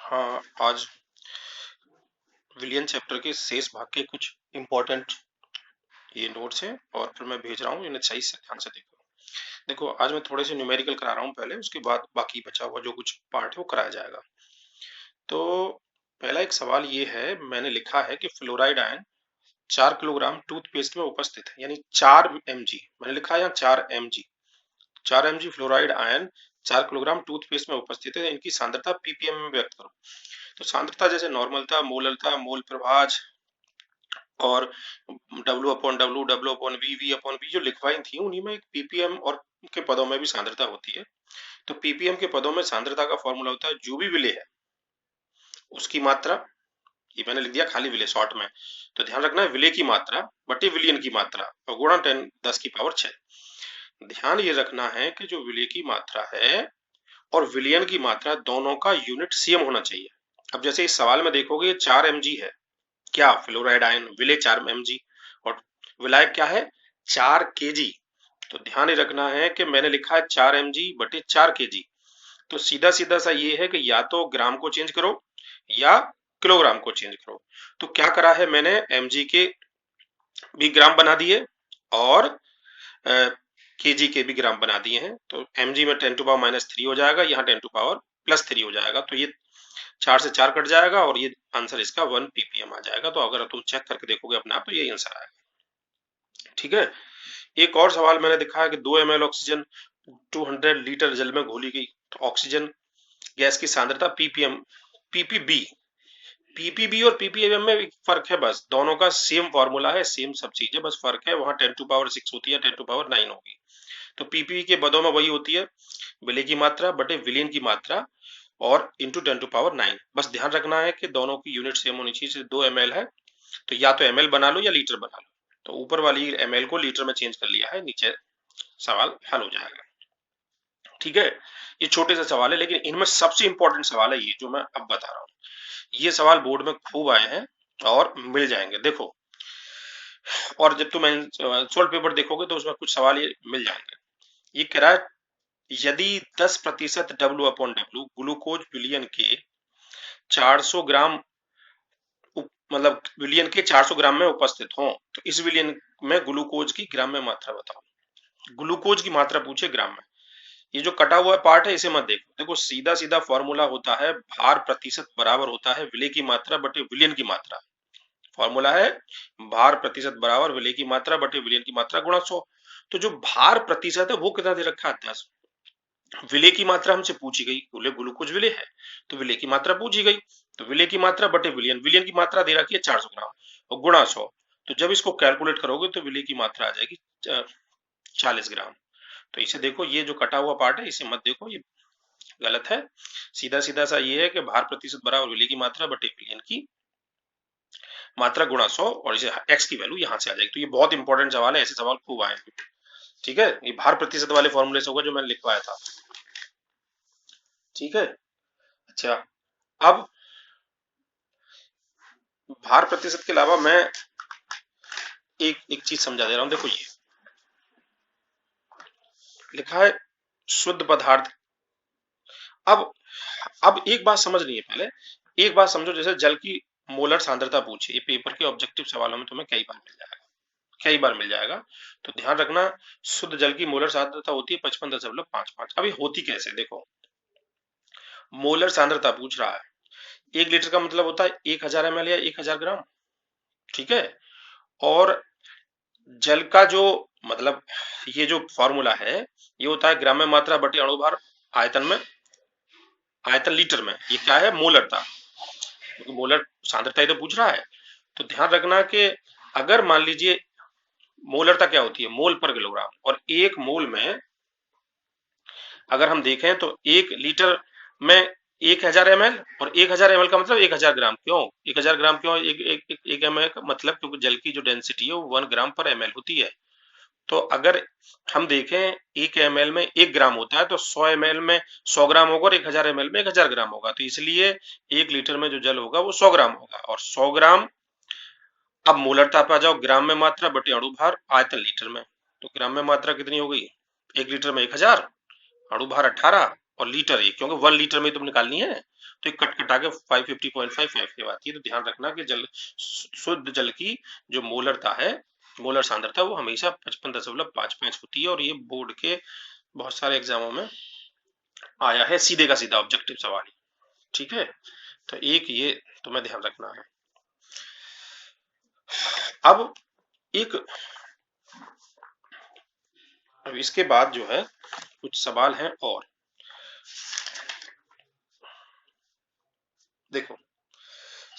हाँ, आज विलियन चैप्टर के शेष भाग के कुछ इम्पोर्टेंट ये नोट्स हैं और फिर मैं भेज रहा हूँ, इन्हें सही से ध्यान से देखो। देखो, आज मैं थोड़े से न्यूमेरिकल करा रहा हूँ पहले, उसके बाद बाकी बचा हुआ जो कुछ पार्ट है वो कराया जाएगा। तो पहला एक सवाल ये है, मैंने लिखा है कि फ्लोराइड आयन 4 किलोग्राम टूथपेस्ट में उपस्थित है, यानी 4 mg। मैंने लिखा है यहाँ 4 mg। 4 mg fluoride ion 4 kilogram toothpaste में उपस्थित है, इनकी सांद्रता ppm में व्यक्त करो। तो सांद्रता जैसे नॉर्मलता, मोलरता, मोल प्रभाज और W/W, W/V, V/V जो लिखवाई थी उन्हीं में एक पीपीएम और के पदों में भी सांद्रता होती है। तो पीपीएम के पदों में सांद्रता का फॉर्मूला होता है, जो भी विलेय है उसकी मात्रा, ये मैंने लिख दिया खाली विलेय शॉर्ट में। तो ध्यान रखना है, विलेय की मात्रा बटे विलियन की मात्रा और गुणा 10⁻⁶। ध्यान ये रखना है कि जो विलेय की मात्रा है और विलियन की मात्रा दोनों का यूनिट सेम होना चाहिए। अब जैसे इस सवाल में देखोगे 4 mg है, क्या फ्लोराइड आयन विलेय 4 mg और विलायक क्या है 4 kg। तो ध्यान ये रखना है कि मैंने लिखा है 4 mg बटे 4 kg। तो सीधा सीधा सा ये है कि या तो ग्राम को चेंज करो या किलोग्राम को चेंज करो। तो क्या करा है मैंने, mg के भी ग्राम बना दिए और kg के भी ग्राम बना दिए हैं। तो mg में 10⁻³ हो जाएगा, यहाँ 10⁻+3 हो जाएगा। तो ये 4 से 4 कट जाएगा और ये आंसर इसका 1 ppm आ जाएगा। तो अगर तुम चेक करके देखोगे अपने आप तो यही आंसर आएगा। ठीक है। एक और सवाल मैंने दिखा है कि 2 ml ऑक्सीजन 200 लीटर जल में घोली गई। तो ऑक्सीजन गैस की सांद्रता ppm, ppb, ppb और ppm में एक फर्क है, बस दोनों का सेम फॉर्मूला है, सेम सब चीजें, बस फर्क है, वहां 10⁻6 होती है, 10⁻9 होगी। तो ppb के पदों में वही होती है, विलेय की मात्रा बटे विलियन की मात्रा और इंटू 10⁻9। बस ध्यान रखना है कि दोनों की यूनिट सेम होनी चाहिए। 2 ml है तो या तो ml बना लो या लीटर बना लो। तो ऊपर वाली ml को लीटर में चेंज कर लिया है, नीचे सवाल हल हो जाएगा। ठीक है। ये छोटे से सवाल है, लेकिन इनमें सबसे इंपॉर्टेंट सवाल है ये जो मैं अब बता रहा हूँ। ये सवाल बोर्ड में खूब आए हैं और मिल जाएंगे, देखो। और जब तुम सोल्व पेपर देखोगे तो उसमें कुछ सवाल ये मिल जाएंगे। ये कह रहा है, यदि 10% W/W ग्लूकोज विलियन के 400 ग्राम मतलब विलियन के 400 ग्राम में उपस्थित हो, तो इस विलियन में ग्लूकोज की ग्राम में मात्रा बताओ। ग्लूकोज की मात्रा पूछे ग्राम में। ये जो कटा हुआ पार्ट है इसे मत देखो, देखो सीधा सीधा फॉर्मूला होता है, भार प्रतिशत बराबर होता है विलेय की मात्रा बटे विलियन की मात्रा। फॉर्मूला है भार प्रतिशत बराबर विलेय की मात्रा बटे विलियन की मात्रा गुणा 100। तो जो भार प्रतिशत है वो कितना दे रखा है 10। विलेय की मात्रा हमसे पूछी गई, बोले ग्लूकोज विलेय है तो विलेय की मात्रा पूछी गई, तो विलेय की मात्रा बटे विलियन, विलियन की मात्रा दे रखी है 400 ग्राम और गुणा 100। तो जब इसको कैलकुलेट करोगे तो विलेय की मात्रा आ जाएगी 40 ग्राम। तो इसे देखो, ये जो कटा हुआ पार्ट है इसे मत देखो, ये गलत है। सीधा सीधा सा ये है कि भार प्रतिशत बराबर विलेय की मात्रा बटे विलियन की मात्रा गुणा 100 और इसे x की वैल्यू यहां से आ जाएगी। तो ये बहुत इंपॉर्टेंट सवाल है, ऐसे सवाल खूब आए। ठीक है, ये भार प्रतिशत वाले फॉर्मूले से होगा जो मैंने लिखवाया था। ठीक है। अच्छा, अब भार प्रतिशत के अलावा मैं एक एक चीज समझा दे रहा हूं। देखो ये लिखा है शुद्ध पदार्थ। अब एक बात समझनी है, पहले एक बात समझो, जैसे जल की मोलर सांद्रता पूछे, ये पेपर के ऑब्जेक्टिव सवालों में तुम्हें कई बार मिल जाएगा, कई बार मिल जाएगा। तो ध्यान रखना, शुद्ध जल की मोलर सांद्रता होती है 55.55। अभी होती कैसे, देखो मोलर सांद्रता पूछ रहा है, 1 लीटर का मतलब होता है 1000 ml या 1000 ग्राम। ठीक है। और जल का जो मतलब ये जो फॉर्मूला है ये होता है ग्राम में मात्रा बटे अणुभार आयतन में, आयतन लीटर में। ये क्या है, मोलरता, क्योंकि मोलर सांद्रता ही तो पूछ रहा है। तो ध्यान रखना कि अगर मान लीजिए मोलरता क्या होती है, मोल पर किलोग्राम, और एक मोल में अगर हम देखें तो 1 लीटर में 1000 ml, और 1000 ml का मतलब 1000 ग्राम। क्यों 1000 ग्राम, क्यों एक ml का मतलब, क्योंकि जल की जो डेंसिटी है वो 1 ग्राम/ml होती है। तो अगर हम देखें 1 ml में 1 ग्राम होता है, तो 100 ml में 100 ग्राम होगा और 1000 ml में 1000 ग्राम होगा। तो इसलिए 1 लीटर में जो जल होगा वो 100 ग्राम होगा, और 100 ग्राम। अब मोलरता पे आ जाओ, ग्राम में मात्रा बटे अणुभार आयतन लीटर में। तो ग्राम में मात्रा कितनी हो गई, 1 लीटर में 1000, अणुभार 18 और लीटर 1, क्योंकि 1 लीटर में तुम निकालनी है। तो एक कट कटा के 550.55 आती है। तो ध्यान रखना कि जल शुद्ध जल की जो मोलरता है, मोलर सांद्रता, वो हमेशा 55.55 होती है। और ये बोर्ड के बहुत सारे एग्जामों में आया है, सीधे का सीधा ऑब्जेक्टिव सवाल। ठीक है, तो एक ये तुम्हें ध्यान रखना है। अब एक अब इसके बाद जो है कुछ सवाल हैं और देखो,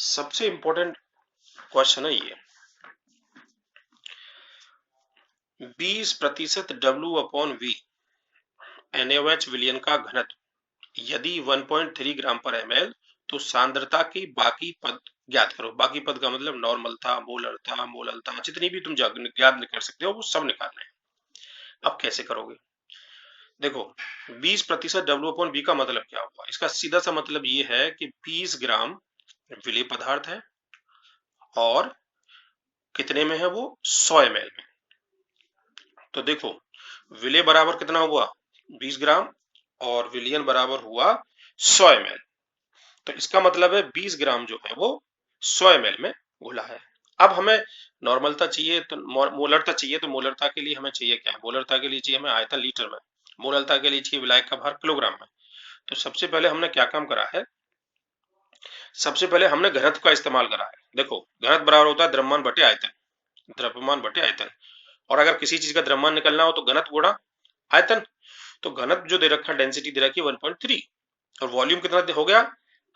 सबसे इंपॉर्टेंट क्वेश्चन है ये, 20% W/V NaOH विलयन का घनत्व यदि 1.3 ग्राम पर ml, तो सांद्रता की बाकी पद ज्ञात करो। बाकी पद का मतलब नॉर्मलता, मोलरता, मोललता, जितनी भी तुम ज्ञात कर सकते हो वो सब निकालना है। अब कैसे करोगे? देखो, 20% W/V का मतलब क्या हुआ? इसका सीधा सा मतलब ये है कि 20 ग्राम विलेय पदार्थ है और कितने में है वो? 100 ml में। तो देखो, विलेय बराबर कितना हुआ? 20 ग्राम और विलयन बराबर हुआ 100 ml। तो इसका मतलब है 20 ग्राम जो है वो 100 ml में घुला है। अब हमें नॉर्मलता चाहिए, तो मोलरता चाहिए। तो मोलरता के लिए हमें चाहिए क्या? मोलरता के लिए चाहिए हमें आयतन लीटर में, मोलरता के लिए चाहिए विलायक का भार किलोग्राम में। तो सबसे पहले हमने क्या काम करा है? सबसे पहले हमने घनत्व का इस्तेमाल करा है। देखो, घनत्व बराबर होता है द्रव्यमान बटे आयतन, द्रव्यमान बटे आयतन। और अगर किसी चीज का द्रव्यमान निकलना हो तो घनत्व गुणा आयतन। तो घनत्व जो दे रखा है, डेंसिटी दे रखी है 1.3, और वॉल्यूम कितना हो गया?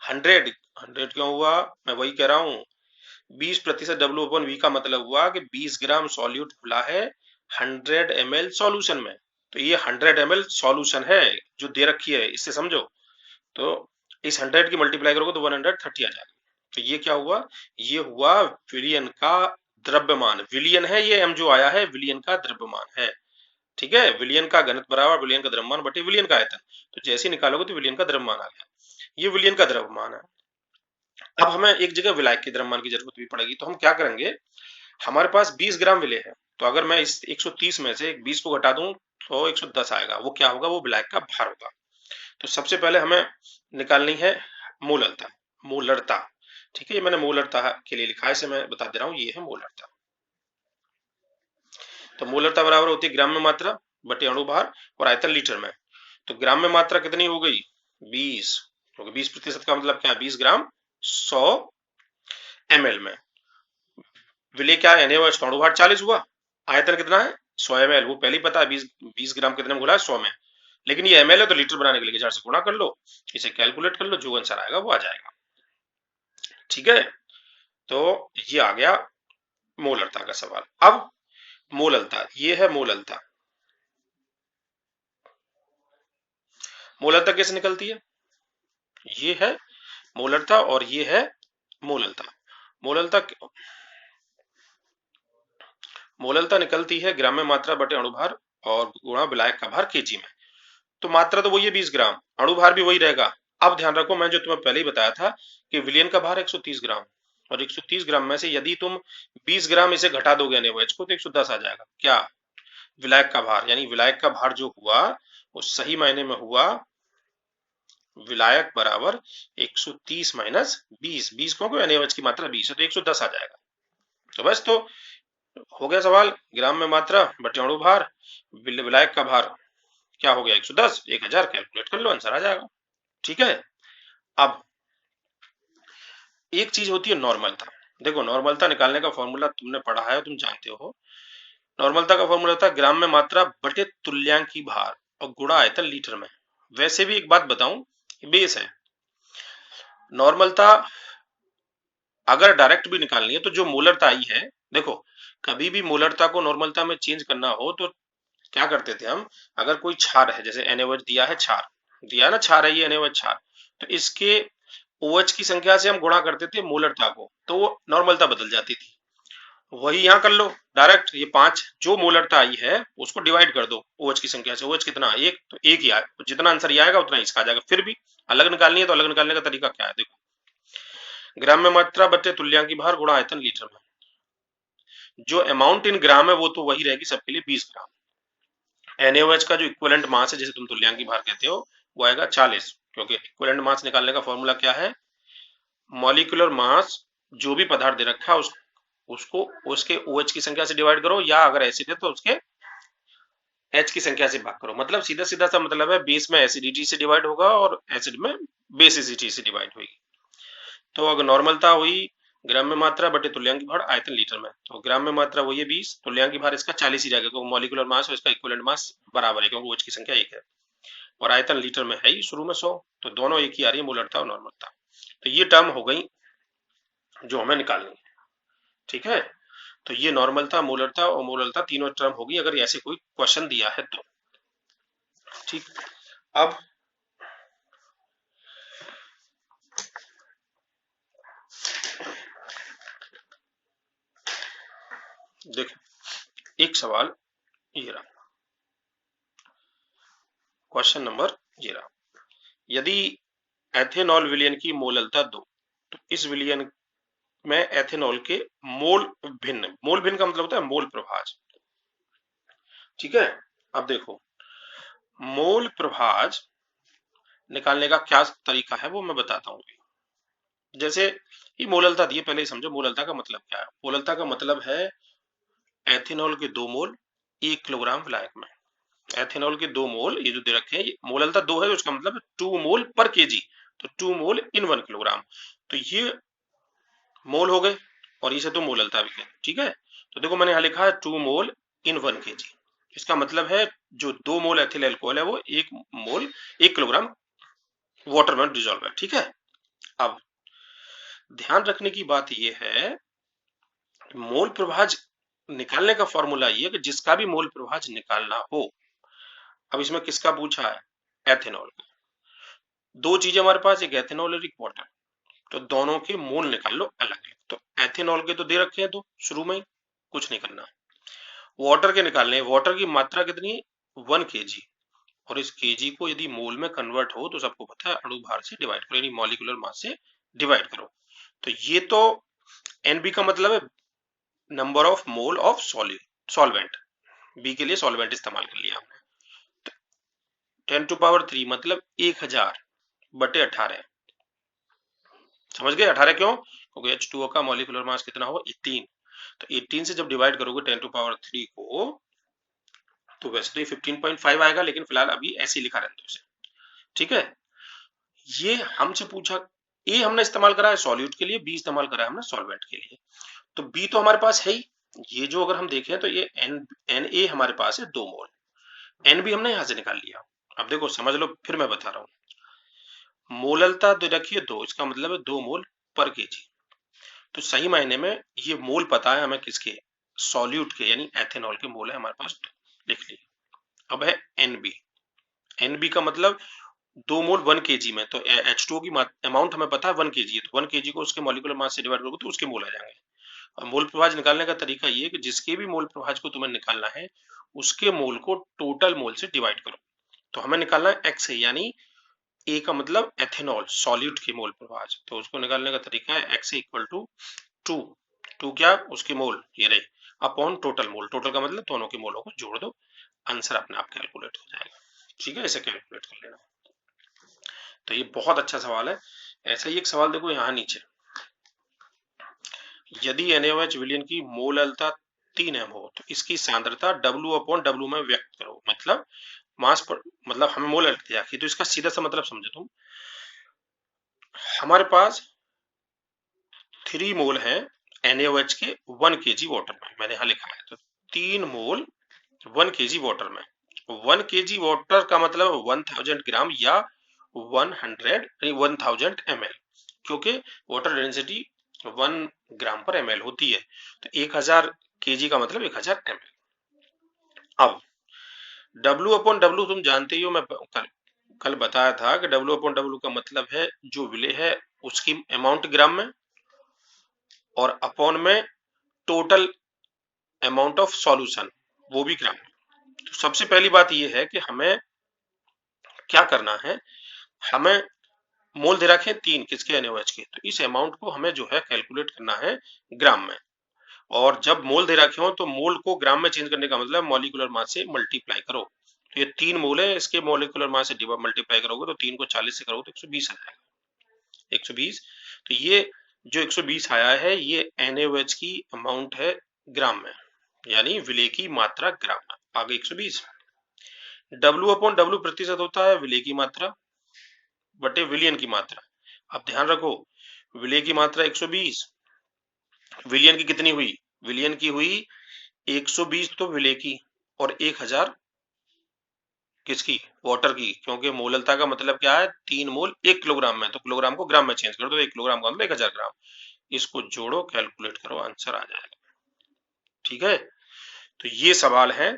100। 100 क्यों हुआ? मैं वही कह रहा हूँ, 20% W/V का मतलब हुआ कि 20 ग्राम सॉल्यूट खुला है 100 ml सॉल्यूशन में। तो ये 100 ml सॉल्यूशन है जो दे रखी है, इससे समझो। तो इस 100 की मल्टीप्लाई करोगे तो 130 आ जाएगा। तो ये क्या हुआ? ये हुआ विलियन का द्रव्यमान। विलियन है ये, m जो आया है विलियन का द्रव्यमान है। ठीक है, विलियन का घनत्व बराबर विलियन का द्रव्यमान बटे विलियन का आयतन। तो जैसे निकालोगे तो विलियन का द्रव्यमान आ गया, ये विलियन का द्रव्यमान है। अब हमें एक जगह विलायक के द्रव्यमान की जरूरत भी पड़ेगी, तो हम क्या करेंगे? हमारे पास 20 ग्राम विलेय है, तो अगर मैं इस 130 में से 20 को घटा दूं तो 110 आएगा। वो क्या होगा? वो विलायक का भार होगा। तो सबसे पहले हमें निकालनी है मोलरता। मोलरता, ठीक है, ये मैंने मोलरता के लिए लिखा है, इसे मैं बता दे रहा हूँ, ये है मोलरता। तो मोलरता बराबर होती है ग्राम में मात्रा बटे अणु भार और आयतन लीटर में। तो ग्राम में मात्रा कितनी हो गई? 20, क्योंकि 20% का मतलब क्या है? 20 ग्राम 100 ml में। विलेय क्या है? NaOH का अणु भार 40 हुआ, आयतन कितना है? 100 ml। वो पहले ही पता है 20 ग्राम कितने में घुला है? 100 में। लेकिन ये ml है तो लीटर बनाने के लिए 1000 से गुणा कर लो, इसे कैलकुलेट कर लो, जो आंसर आएगा वो आ जाएगा। ठीक है, तो ये आ गया मोलरता का सवाल। अब मोललता, ये है मोललता। मोललता कैसे निकलती है? ये है मोलरता और ये है मोललता। मोललता मोललता निकलती है ग्राम में मात्रा बटे अणुभार और गुणा विलायक का भार केजी में। तो मात्रा तो वही है 20 ग्राम, अणुभार भी वही रहेगा। अब ध्यान रखो, मैं जो तुम्हें पहले ही बताया था कि विलयन का भार 130 ग्राम, और 130 ग्राम में से यदि तुम 20 ग्राम इसे घटा दोगे NaOH को तो 110 आ जाएगा। क्या? विलायक का भार। यानी विलायक का भार जो हुआ वो सही मायने में हुआ विलायक बराबर 130 माइनस 20। 20 क्योंकि NaOH की मात्रा 20 है तो 110 आ जाएगा। तो बस, तो हो गया सवाल, ग्राम में मात्रा बटे अणु भार, विलायक का भार क्या हो गया? 110, 1000 कैलकुलेट कर लो, आंसर आ जाएगा। ठीक है, अब एक चीज होती है नॉर्मलता। देखो, नॉर्मलता निकालने का फॉर्मूला तुमने पढ़ा है, तुम जानते हो। नॉर्मलता का फॉर्मूला होता है ग्राम में मात्रा बटे तुल्यांकी भार और गुणा आयतन लीटर में। वैसे भी एक बात बताऊं, बेस है नॉर्मलता। अगर डायरेक्ट भी निकालनी है तो जो मोलरता आई है, देखो, कभी भी मोलरता को नॉर्मलता में चेंज करना हो तो क्या करते थे हम? अगर कोई क्षार है, जैसे NaOH दिया है, क्षार दिया ना, क्षार है ये NaOH क्षार, तो इसके OH की संख्या से हम गुणा करते थे मोलरता को, तो वो नॉर्मलता बदल जाती थी। वही यहाँ कर लो डायरेक्ट, ये 5 जो मोलरता आई है उसको डिवाइड कर दो OH की संख्या से। OH कितना? एक, तो एक ही आएगा, जितना आंसर ये आएगा उतना इसका आ जाएगा। फिर भी अलग निकालनी है तो अलग निकालने का तरीका क्या है? देखो, ग्राम में मात्रा बटे तुल्यांकी भार गुणा आयतन लीटर में। जो अमाउंट इन ग्राम है वो तो वही रहेगी सबके लिए, 20 ग्राम। NaOH का जो इक्विवेलेंट मास है, जिसे तुम तुल्यांकी भार कहते हो, वो आएगा 40। क्योंकि इक्विवेलेंट मास निकालने का फॉर्मूला क्या है, मॉलिक्यूलर मास जो भी पदार्थ दे रखा है उसको उसके OH की संख्या से डिवाइड करो, या अगर एसिड है तो उसके H की संख्या से भाग करो। मतलब सीधा सीधा सा मतलब है, बेस में एसिडिटी से डिवाइड होगा और एसिड में बेसिसिटी से डिवाइड होगी। तो अगर नॉर्मलता हुई ग्राम में मात्रा बटे तुल्यांक भार आयतन लीटर में, तो ग्राम में मात्रा वही है 20, तुल्यांक भार इसका 40 ही रहेगा क्योंकि मॉलिक्यूलर मास और इसका इक्विवेलेंट मास बराबर है क्योंकि OH की संख्या 1 है और आयतन लीटर में है ही शुरू में 100, तो दोनों एक ही आ रही है, मोलरता और नॉर्मलता। तो ये टर्म हो गई जो हमें निकालनी है। ठीक है, तो ये नॉर्मलता, मोलरता और मोलरता तीनों टर्म होगी अगर ऐसे कोई क्वेश्चन दिया है तो। ठीक, अब देखिए एक सवाल ये रहा, क्वेश्चन नंबर ये रहा, यदि एथेनॉल विलयन की मोललता 2, तो इस विलयन में एथेनॉल के मोल भिन्न का मतलब होता है मोल प्रभाज। ठीक है, अब देखो मोल प्रभाज निकालने का क्या तरीका है वो मैं बताता हूँ। जैसे ये मोललता दी है, पहले ही समझो मोललता का मतलब क्या है। मोललता का मतलब है एथेनॉल के 2 मोल 1 किलोग्राम विलायक में। एथेनॉल के 2 मोल ये जो दे रखे हैं, मोललता 2 है तो उसका मतलब 2 मोल पर केजी, तो 2 मोल इन 1 किलोग्राम, तो ये मोल हो गए और इसे तो मोललता भी है। ठीक है, तो देखो मैंने यहाँ लिखा है 2 मोल इन 1 केजी, इसका मतलब है जो 2 मोल एथिल एल्कोहल है वो 1 मोल 1 किलोग्राम वाटर में डिजोल्व है। ठीक है, अब ध्यान रखने की बात यह है मोल प्रभाज निकालने का फॉर्मूला ये है कि जिसका भी मोल प्रभाज निकालना हो, अब इसमें किसका पूछा है, एथेनॉल का। दो चीजें हमारे पास, एक एथेनॉल और एक वाटर, तो दोनों के मोल निकाल लो अलग अलग। तो एथेनॉल के तो दे रखे हैं, तो शुरू में ही कुछ नहीं करना। वाटर के निकालने, वाटर की मात्रा कितनी है 1 केजी, और इस केजी को यदि मोल में कन्वर्ट हो तो सबको पता है अणु भार से डिवाइड करो, यानी मॉलिक्यूलर मास से डिवाइड करो। तो ये तो एनबी का मतलब है number of mole of solvent, B के लिए सॉल्वेंट इस्तेमाल कर लिया हमने। 10⁻³ मतलब 1000 बटे 18, समझ गए 18 क्यों, क्योंकि H2O का मॉलिक्यूलर मास कितना होगा 18, तो 18 से जब डिवाइड करोगे 10⁻³ को तो वैसे तो ये 15.5 आएगा, लेकिन फिलहाल अभी ऐसे ही लिखा रहता है उसे। ठीक है, ये हमसे पूछा, ए हमने इस्तेमाल करा है सॉल्यूट के लिए, बी इस्तेमाल करा है हमने सॉल्वेंट के लिए। तो बी तो हमारे पास है ही, ये जो अगर हम देखें तो ये एन ए हमारे पास है 2 मोल, एन भी हमने यहां से निकाल लिया। अब देखो समझ लो, फिर मैं बता रहा हूं, मोललता दे रखी है 2, इसका मतलब है 2 मोल पर केजी, तो सही मायने में ये मोल पता है हमें किसके, सॉल्यूट के, यानी एथेनॉल के मोल है हमारे पास, लिख लिए। अब है एनबी, एनबी का मतलब 2 मोल 1 केजी में, तो H2O की अमाउंट हमें पता है 1 केजी है, तो 1 केजी को उसके मॉलिक्यूलर मास से डिवाइड करोगे तो उसके मोल आ जाएंगे। और मोल प्रभाज निकालने का तरीका ये है कि जिसके भी मोल प्रभाज को तुम्हें निकालना है उसके मोल को टोटल मोल से डिवाइड करो। तो हमें निकालना है एक्स है, यानी ए का मतलब एथेनॉल सॉल्यूट के मोल प्रभाज, तो उसको निकालने का तरीका है एक्स इक्वल टू 2, 2 क्या उसके मोल ये रहे, अपॉन टोटल मोल, टोटल का मतलब दोनों के मोलों को जोड़ दो, आंसर अपने आप कैलकुलेट हो जाएगा। ठीक है, इसे कैलकुलेट कर लेना। तो ये बहुत अच्छा सवाल है। ऐसा ही एक सवाल देखो यहाँ नीचे, यदि NaOH विलयन की मोललता 3m हो तो इसकी सांद्रता W/W में व्यक्त करो। मतलब मास पर, मतलब हमें मोल दिया कि, तो इसका सीधा सा मतलब समझो तुम, हमारे पास 3 मोल है NaOH के 1 केजी वाटर में, मैंने यहाँ लिखा है, तो 3 मोल 1 केजी वाटर में, 1 केजी वाटर का मतलब 1000 ग्राम या 1000 ml, क्योंकि वाटर डेंसिटी 1 ग्राम पर ml होती है, तो 1000 केजी का मतलब 1000 ml। अब W/W तुम जानते ही हो, मैं कल बताया था कि W/W का मतलब है जो विलेय है उसकी अमाउंट ग्राम में, और अपॉन में टोटल अमाउंट ऑफ सॉल्यूशन वो भी ग्राम में। तो सबसे पहली बात यह है कि हमें क्या करना है, हमें मोल दे रखे 3 किसके, NaOH के, तो इस अमाउंट को हमें जो है कैलकुलेट करना है ग्राम में, और जब मोल दे रखे हो तो मोल को ग्राम में चेंज करने का मतलब मॉलिक्यूलर मास से मल्टीप्लाई करो, तो ये 3 मोल है, इसके मोलिकुलर मास से मल्टीप्लाई करोगे तो 3 को 40 से करोगे तो 120 आ जाएगा, 120। तो ये जो 120 आया है ये NaOH की अमाउंट है ग्राम में, यानी विलेय की मात्रा ग्राम में आ गई 120। W/W प्रतिशत होता है विलेय की मात्रा बटे विलियन की मात्रा। अब ध्यान रखो, विलेय की मात्रा 120, विलियन की कितनी हुई, विलियन की हुई 120 तो विलेय की, और 1000 किसकी, वाटर की, क्योंकि मोललता का मतलब क्या है, 3 मोल 1 किलोग्राम में, तो किलोग्राम को ग्राम में चेंज कर दो, 1 किलोग्राम का मतलब 1000 ग्राम। इसको जोड़ो, कैलकुलेट करो, आंसर आ जाएगा। ठीक है, तो ये सवाल है।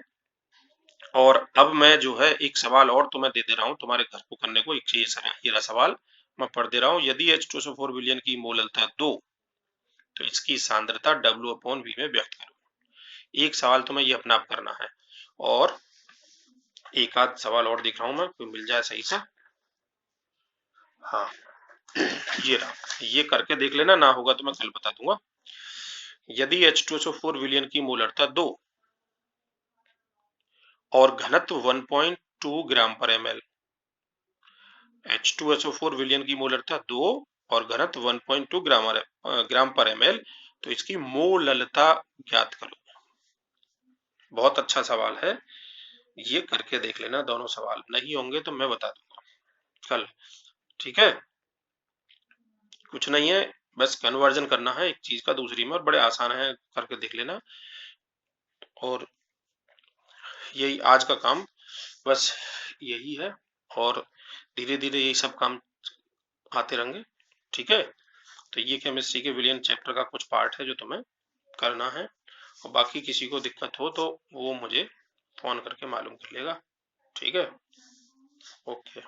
और अब मैं जो है एक सवाल और तुम्हें दे दे रहा हूं तुम्हारे घर को करने को, एक ये रहा सवाल मैं पढ़ दे रहा हूं। यदि H2SO4 विलियन की मोललता 2, तो इसकी सांद्रता W/V में व्यक्त करो। एक सवाल तुम्हें ये अपना आप करना है, और एक आध सवाल और देख रहा हूं मैं, कोई मिल जाए सही से। हाँ, ये रहा, ये करके देख लेना, ना होगा तो मैं कल बता दूंगा। यदि H2SO4 विलियन की मोलरता 2 और घनत्व 1.2 ग्राम पर ml, H2SO4 विलियन की मोलरता 2 और घनत्व 1.2 ग्राम पर ml, तो इसकी मोललता ज्ञात करो। बहुत अच्छा सवाल है, ये करके देख लेना। दोनों सवाल नहीं होंगे तो मैं बता दूंगा कल। ठीक है, कुछ नहीं है, बस कन्वर्जन करना है एक चीज का दूसरी में, और बड़े आसान है, करके देख लेना। और यही आज का काम, बस यही है, और धीरे धीरे यही सब काम आते रहेंगे। ठीक है, तो ये केमिस्ट्री के विलियन चैप्टर का कुछ पार्ट है जो तुम्हें करना है, और बाकी किसी को दिक्कत हो तो वो मुझे फोन करके मालूम कर लेगा। ठीक है, ओके।